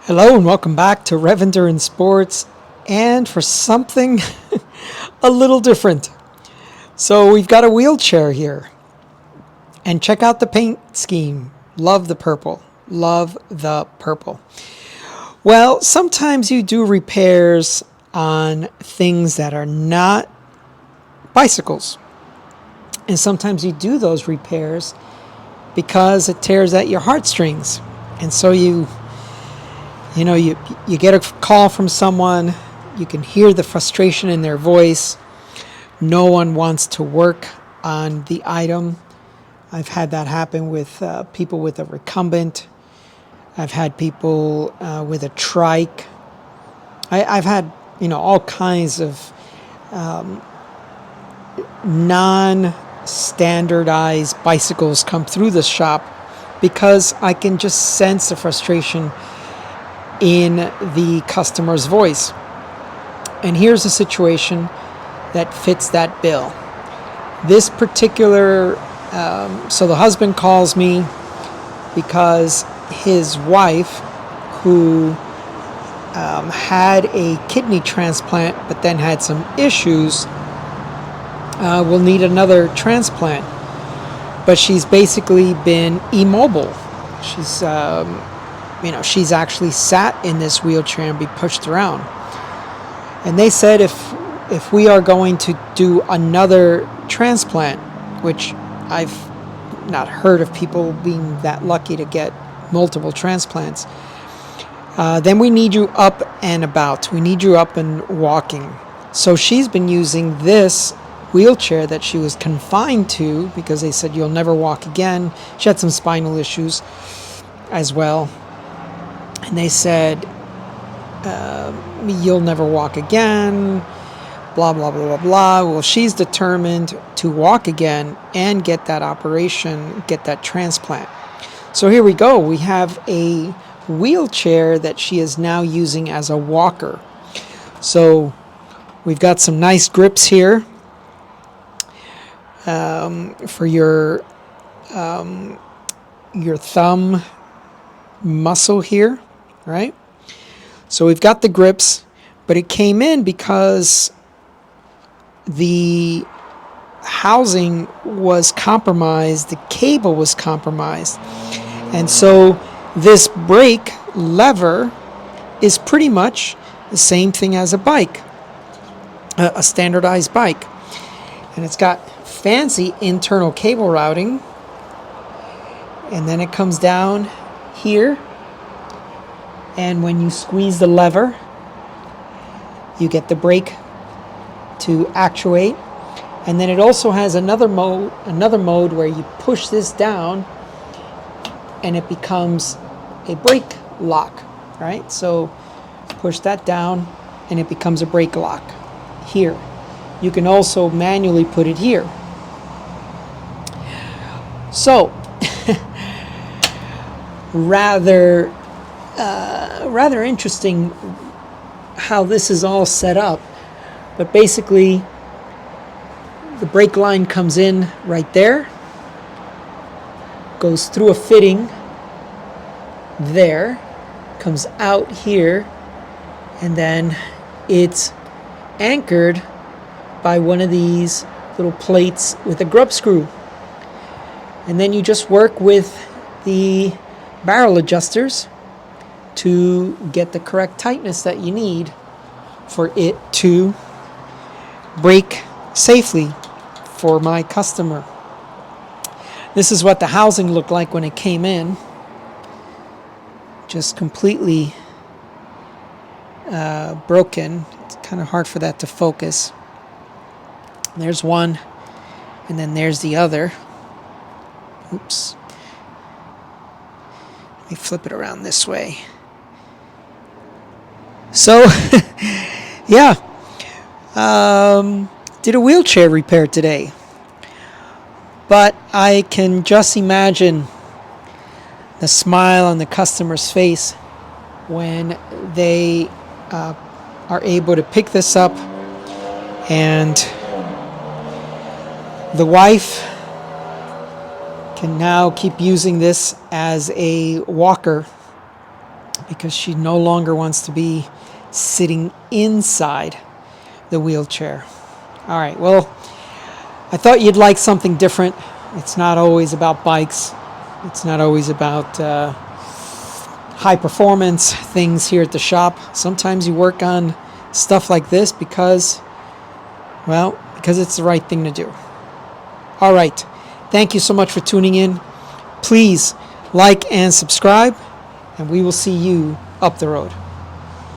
Hello and welcome back to Endurance Sports, and for something a little different. So we've got a wheelchair here, and check out the paint scheme. Love the purple. Love the purple. Well, sometimes you do repairs on things that are not bicycles, and sometimes you do those repairs because it tears at your heartstrings, and so you get a call from someone, you can hear the frustration in their voice. No one wants to work on the item. I've had that happen with people with a recumbent. I've had people with a trike. I've had, all kinds of non-standardized bicycles come through the shop because I can just sense the frustration in the customer's voice. And here's a situation that fits that bill. This particular, so the husband calls me because his wife, who had a kidney transplant but then had some issues, will need another transplant. But she's basically been immobile. She's actually sat in this wheelchair and be pushed around. And they said if we are going to do another transplant, which I've not heard of people being that lucky to get multiple transplants, then we need you up and about. We need you up and walking. So she's been using this wheelchair that she was confined to because they said you'll never walk again. She had some spinal issues as well. And they said, you'll never walk again, blah, blah, blah, blah, blah. Well, she's determined to walk again and get that operation, get that transplant. So here we go. We have a wheelchair that she is now using as a walker. So we've got some nice grips here for your thumb muscle here, right? So we've got the grips, but it came in because the housing was compromised, the cable was compromised. And so this brake lever is pretty much the same thing as a bike, a standardized bike. And it's got fancy internal cable routing. And then it comes down here, and when you squeeze the lever, you get the brake to actuate. And then it also has another mode where you push this down and it becomes a brake lock, right? So push that down and it becomes a brake lock here. You can also manually put it here. So rather interesting how this is all set up. But basically, the brake line comes in right there, goes through a fitting there, comes out here, and then it's anchored by one of these little plates with a grub screw. And then you just work with the barrel adjusters to get the correct tightness that you need for it to brake safely for my customer. This is what the housing looked like when it came in. Just completely broken. It's kind of hard for that to focus. There's one, and then there's the other. Oops. Let me flip it around this way. So, yeah, did a wheelchair repair today. But I can just imagine the smile on the customer's face when they are able to pick this up, and the wife can now keep using this as a walker because she no longer wants to be sitting inside the wheelchair. All right, well, I thought you'd like something different. It's not always about bikes. It's not always about high performance things here at the shop. Sometimes you work on stuff like this because it's the right thing to do. All right. Thank you so much for tuning in. Please like and subscribe, and we will see you up the road.